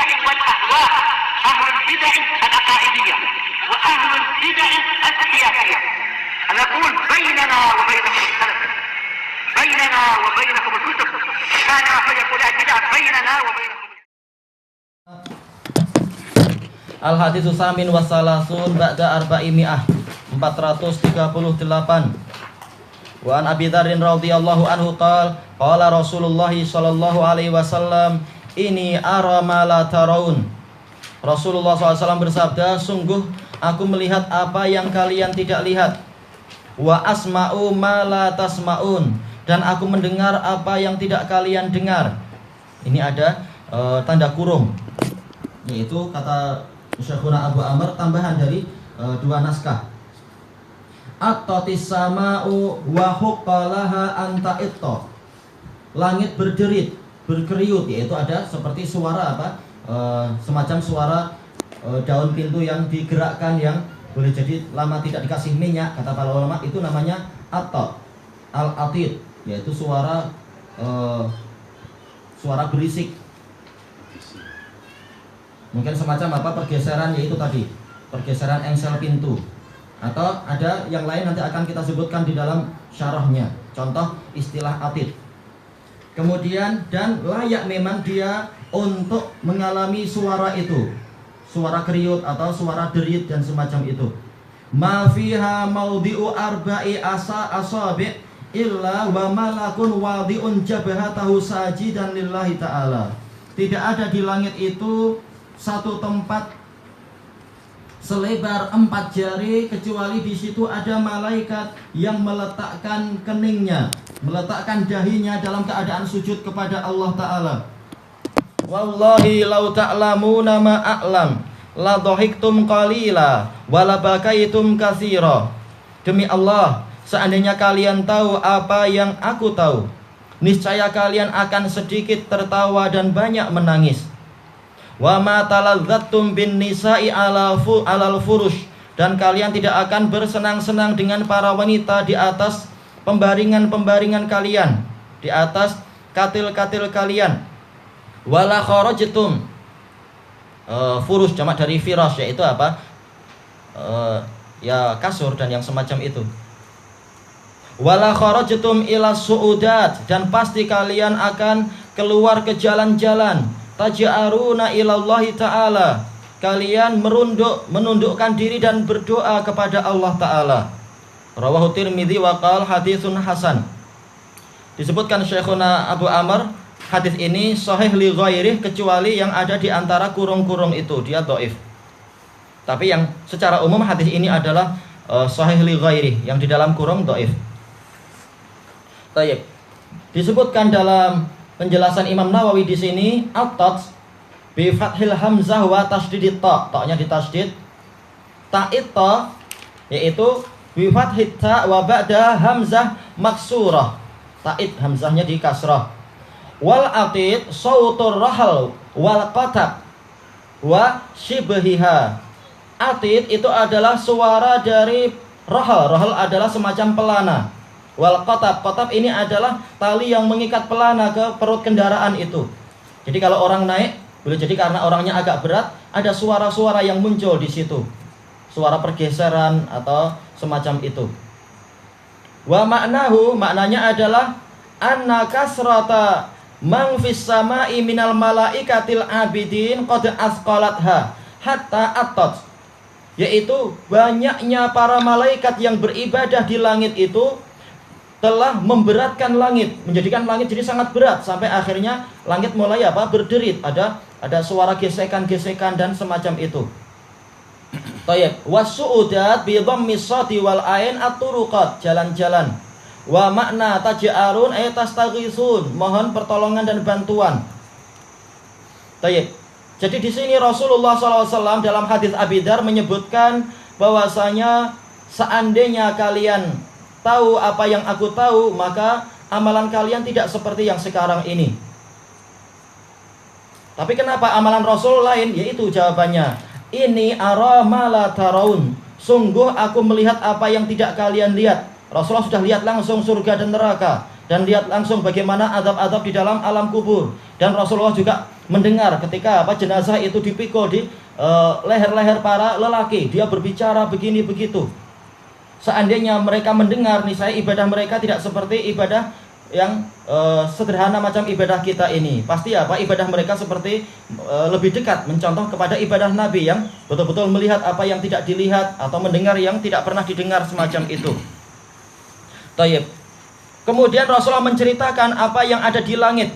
البدع والأهواء، أهل البدع العقائدية وأهل البدع السياسية. نقول بيننا وبينكم السلف، بيننا وبينكم الكتب، كان فيقول البدع بيننا وبينكم. Al-Haditsus Samin Wassalasun Ba'da Arba'imi'ah 438. Wa an Abi Dzarrin radhiyallahu anhu qala Rasulullah sallallahu alaihi wasallam ini ara ma la taraun. Rasulullah SAW bersabda, sungguh aku melihat apa yang kalian tidak lihat. Wa asma'u ma la tasma'un, dan aku mendengar apa yang tidak kalian dengar. Ini ada tanda kurung, yaitu kata Syekhuna Abu Amr tambahan dari dua naskah. At-tatis sama'u wa huqqalaha anta itta. Langit berderit, berkeriut, yaitu ada seperti suara apa? Semacam suara daun pintu yang digerakkan, yang boleh jadi lama tidak dikasih minyak, kata para ulama, itu namanya at-ta, al-atid, yaitu suara berisik. Mungkin semacam apa, pergeseran, yaitu tadi pergeseran engsel pintu. Atau ada yang lain nanti akan kita sebutkan di dalam syarahnya. Contoh istilah atid. Kemudian dan layak memang dia untuk mengalami suara itu, suara kriut atau suara derit dan semacam itu. Ma fiha maudhi'u arba'i asabi' illa wa malakun wadi'un jabhatahu sajidan lillahi ta'ala. Tidak ada di langit itu satu tempat selebar 4 jari kecuali di situ ada malaikat yang meletakkan keningnya, meletakkan dahinya dalam keadaan sujud kepada Allah Ta'ala. Wallahi law ta'lamuna ma a'lam la dhahiktum qalila wa la bakaitum katsira. Demi Allah, seandainya kalian tahu apa yang aku tahu, niscaya kalian akan sedikit tertawa dan banyak menangis. Wa ma taladzattum bin nisa'i alal furush, dan kalian tidak akan bersenang-senang dengan para wanita di atas pembaringan-pembaringan kalian, di atas katil-katil kalian. Wala kharajtum, furush jamak dari firash, yaitu apa? Ya kasur dan yang semacam itu. Wala kharajtum ila su'udat, dan pasti kalian akan keluar ke jalan-jalan. Taj'aruna ilallahi ta'ala, kalian menundukkan diri dan berdoa kepada Allah Ta'ala. Rawahu Tirmidzi wa qala haditsun hasan. Disebutkan Syekhuna Abu Amr, hadis ini sahih li ghairih, kecuali yang ada di antara kurung-kurung itu, dia dhaif. Tapi yang secara umum hadis ini adalah sahih li ghairih, yang di dalam kurung dhaif. Baik. Disebutkan dalam penjelasan Imam Nawawi di sini, at-tat bi fathil hamzah wa tasdidit ta, ta-nya ditasdid. Ta'ita yaitu bi fathit ta wa ba'da hamzah maksurah. Ta'id hamzahnya di kasrah. Wal atid sautur rahal wal qatab wa shibhiha. Atid itu adalah suara dari rahal. Rahal adalah semacam pelana. Wal qatab, qatab ini adalah tali yang mengikat pelana ke perut kendaraan itu. Jadi kalau orang naik, boleh jadi karena orangnya agak berat, ada suara-suara yang muncul di situ, suara pergeseran atau semacam itu. Wa ma'nahu, maknanya adalah anna kasrata man fis sama'i minal malaikatil abidin qad asqalatha hatta attat, yaitu banyaknya para malaikat yang beribadah di langit itu telah memberatkan langit, menjadikan langit jadi sangat berat, sampai akhirnya langit mulai apa? Berderit, ada suara gesekan-gesekan dan semacam itu. Tayyib, wasu'udat bi dhammis shadi wal ain at-turuqat, jalan-jalan. Wa makna taj'arun ay tastaghisun, mohon pertolongan dan bantuan. Tayyib. Jadi di sini Rasulullah SAW dalam hadis Abi Dzar menyebutkan bahwasanya seandainya kalian tahu apa yang aku tahu, maka amalan kalian tidak seperti yang sekarang ini. Tapi kenapa amalan Rasul lain? Yaitu jawabannya, ini ara ma la taraun, sungguh aku melihat apa yang tidak kalian lihat. Rasulullah sudah lihat langsung surga dan neraka, dan lihat langsung bagaimana azab-azab di dalam alam kubur. Dan Rasulullah juga mendengar ketika jenazah itu dipikul di leher-leher para lelaki. Dia berbicara begini begitu. Seandainya mereka mendengar, nih saya ibadah mereka tidak seperti ibadah yang sederhana macam ibadah kita ini. Pasti ibadah mereka seperti lebih dekat mencontoh kepada ibadah Nabi yang betul-betul melihat apa yang tidak dilihat atau mendengar yang tidak pernah didengar semacam itu. Tayyib. Kemudian Rasulullah menceritakan apa yang ada di langit,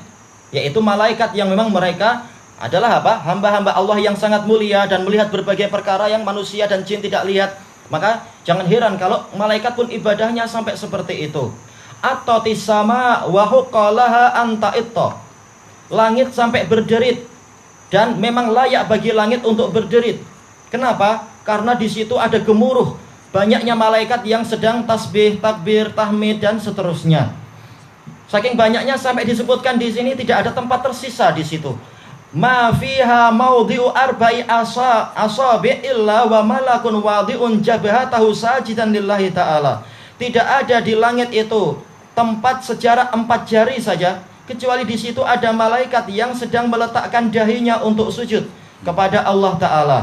yaitu malaikat yang memang mereka adalah hamba-hamba Allah yang sangat mulia dan melihat berbagai perkara yang manusia dan jin tidak lihat. Maka jangan heran kalau malaikat pun ibadahnya sampai seperti itu. Atotis sama wahuqalaha anta ito. Langit sampai berderit dan memang layak bagi langit untuk berderit. Kenapa? Karena di situ ada gemuruh banyaknya malaikat yang sedang tasbih, takbir, tahmid dan seterusnya. Saking banyaknya sampai disebutkan di sini tidak ada tempat tersisa di situ. Ma fiha maudhi'u arba'i asabi' illa wa malakun wadi'un jabhatahu sajidan lillahi ta'ala. Tidak ada di langit itu tempat sejarak 4 jari saja, kecuali di situ ada malaikat yang sedang meletakkan dahinya untuk sujud kepada Allah Ta'ala.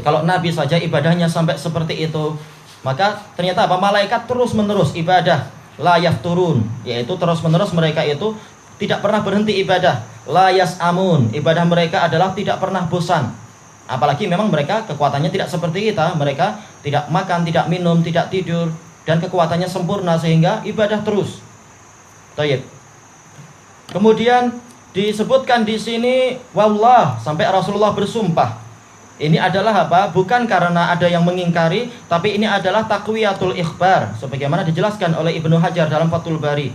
Kalau Nabi saja ibadahnya sampai seperti itu, maka ternyata malaikat terus menerus ibadah, layaf turun, yaitu terus menerus mereka itu tidak pernah berhenti ibadah. Layas amun, ibadah mereka adalah tidak pernah bosan. Apalagi memang mereka kekuatannya tidak seperti kita, mereka tidak makan, tidak minum, tidak tidur, dan kekuatannya sempurna sehingga ibadah terus. Tayyib. Kemudian disebutkan di sini wallah, sampai Rasulullah bersumpah. Ini adalah bukan karena ada yang mengingkari, tapi ini adalah taqwiyatul ikhbar, sebagaimana dijelaskan oleh Ibnu Hajar dalam Fathul Bari.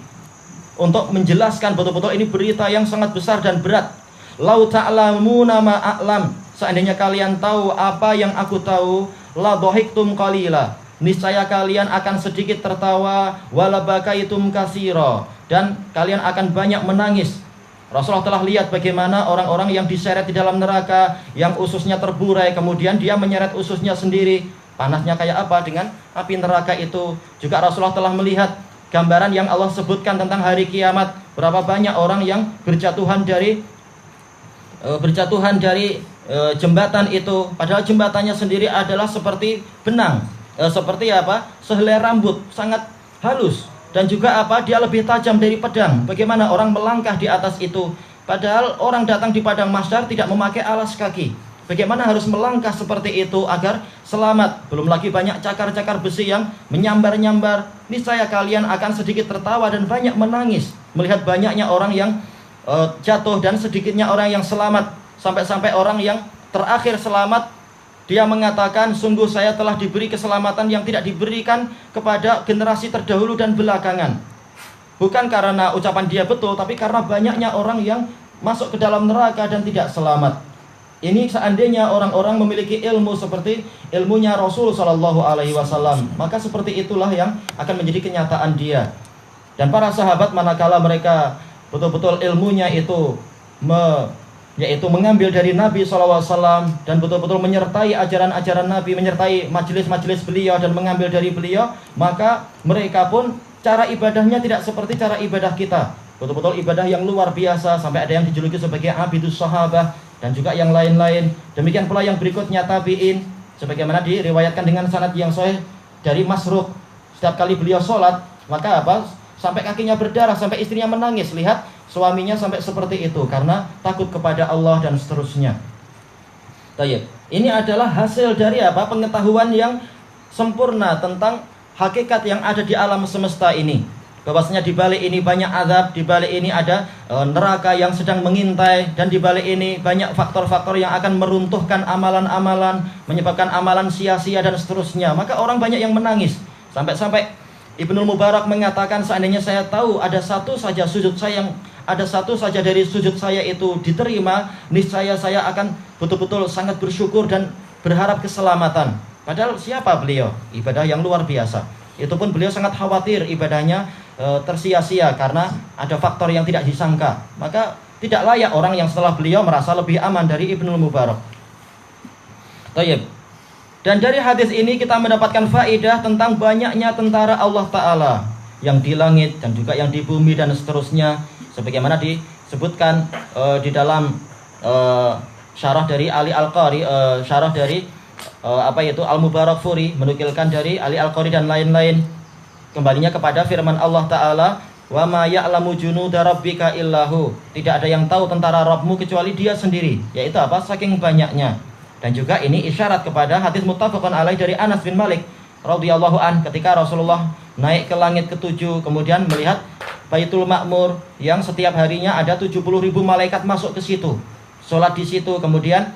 Untuk menjelaskan betul-betul ini berita yang sangat besar dan berat. Lau ta'lamuna ma a'lam, seandainya kalian tahu apa yang aku tahu, la dhahiktum qalila, niscaya kalian akan sedikit tertawa, wala bakaitum katsira, dan kalian akan banyak menangis. Rasulullah telah lihat bagaimana orang-orang yang diseret di dalam neraka, yang ususnya terburai, kemudian dia menyeret ususnya sendiri. Panasnya kayak apa dengan api neraka itu. Juga Rasulullah telah melihat gambaran yang Allah sebutkan tentang hari kiamat, berapa banyak orang yang berjatuhan dari jembatan itu, padahal jembatannya sendiri adalah seperti benang, seperti sehelai rambut, sangat halus, dan juga dia lebih tajam dari pedang. Bagaimana orang melangkah di atas itu, padahal orang datang di padang mahsyar tidak memakai alas kaki. Bagaimana harus melangkah seperti itu agar selamat. Belum lagi banyak cakar-cakar besi yang menyambar-nyambar. Niscaya kalian akan sedikit tertawa dan banyak menangis melihat banyaknya orang yang jatuh dan sedikitnya orang yang selamat. Sampai-sampai orang yang terakhir selamat, dia mengatakan, sungguh saya telah diberi keselamatan yang tidak diberikan kepada generasi terdahulu dan belakangan. Bukan karena ucapan dia betul, tapi karena banyaknya orang yang masuk ke dalam neraka dan tidak selamat. Ini seandainya orang-orang memiliki ilmu seperti ilmunya Rasul Shallallahu Alaihi Wasallam, maka seperti itulah yang akan menjadi kenyataan dia. Dan para sahabat manakala mereka betul-betul ilmunya itu yaitu mengambil dari Nabi SAW dan betul-betul menyertai ajaran-ajaran Nabi, menyertai majelis-majelis beliau dan mengambil dari beliau, maka mereka pun cara ibadahnya tidak seperti cara ibadah kita. Betul-betul ibadah yang luar biasa, sampai ada yang dijuluki sebagai abidus sahabah dan juga yang lain-lain. Demikian pula yang berikutnya tabi'in, sebagaimana diriwayatkan dengan sanad yang sahih dari Masruq. Setiap kali beliau sholat, maka sampai kakinya berdarah, sampai istrinya menangis lihat suaminya sampai seperti itu karena takut kepada Allah dan seterusnya. Tayyib. Ini adalah hasil dari pengetahuan yang sempurna tentang hakikat yang ada di alam semesta ini. Bahwasanya di balik ini banyak azab, di balik ini ada neraka yang sedang mengintai, dan di balik ini banyak faktor-faktor yang akan meruntuhkan amalan-amalan, menyebabkan amalan sia-sia dan seterusnya. Maka orang banyak yang menangis. Sampai-sampai Ibnu Mubarak mengatakan, seandainya saya tahu ada satu saja dari sujud saya itu diterima, niscaya saya akan betul-betul sangat bersyukur dan berharap keselamatan. Padahal siapa beliau? Ibadah yang luar biasa. Itu pun beliau sangat khawatir ibadahnya tersia-sia karena ada faktor yang tidak disangka. Maka tidak layak orang yang setelah beliau merasa lebih aman dari Ibnu Mubarak. Tayyib. Dan dari hadis ini kita mendapatkan faedah tentang banyaknya tentara Allah Ta'ala. yang di langit dan juga yang di bumi dan seterusnya, sebagaimana disebutkan di dalam syarah dari Ali Al-Qari, syarah dari Al-Mubarakfuri, menukilkan dari Ali Al-Qari dan lain-lain. Kembalinya kepada firman Allah Ta'ala, wa ma ya'lamu junuda rabbika illahu, tidak ada yang tahu tentara Rabbmu kecuali dia sendiri, yaitu apa? Saking banyaknya. Dan juga ini isyarat kepada hadis muttafaqun alaih dari Anas bin Malik radhiyallahu an, ketika Rasulullah naik ke langit ke-7, kemudian melihat Baitul Ma'mur yang setiap harinya ada 70.000 malaikat masuk ke situ, sholat di situ, kemudian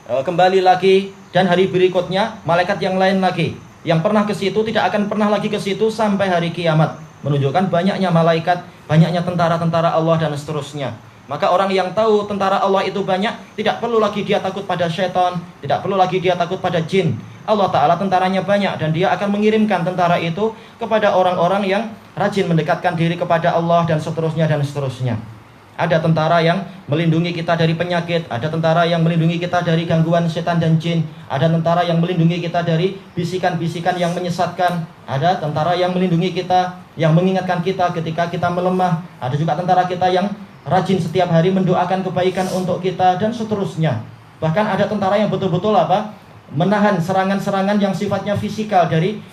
kembali lagi, dan hari berikutnya malaikat yang lain lagi yang pernah ke situ tidak akan pernah lagi ke situ sampai hari kiamat, menunjukkan banyaknya malaikat, banyaknya tentara-tentara Allah dan seterusnya. Maka orang yang tahu tentara Allah itu banyak, tidak perlu lagi dia takut pada syaitan, tidak perlu lagi dia takut pada jin. Allah Ta'ala tentaranya banyak, dan dia akan mengirimkan tentara itu kepada orang-orang yang rajin mendekatkan diri kepada Allah dan seterusnya dan seterusnya. Ada tentara yang melindungi kita dari penyakit, ada tentara yang melindungi kita dari gangguan setan dan jin, ada tentara yang melindungi kita dari bisikan-bisikan yang menyesatkan, ada tentara yang melindungi kita, yang mengingatkan kita ketika kita melemah, ada juga tentara kita yang rajin setiap hari mendoakan kebaikan untuk kita dan seterusnya. Bahkan ada tentara yang betul-betul menahan serangan-serangan yang sifatnya fisikal dari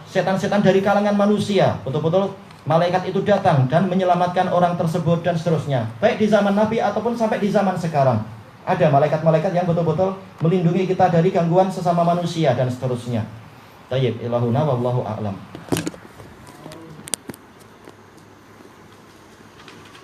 setan-setan dari kalangan manusia. Betul-betul malaikat itu datang dan menyelamatkan orang tersebut dan seterusnya. Baik di zaman Nabi ataupun sampai di zaman sekarang, ada malaikat-malaikat yang betul-betul melindungi kita dari gangguan sesama manusia dan seterusnya. Tayyib, ilahuna wallahu a'lam.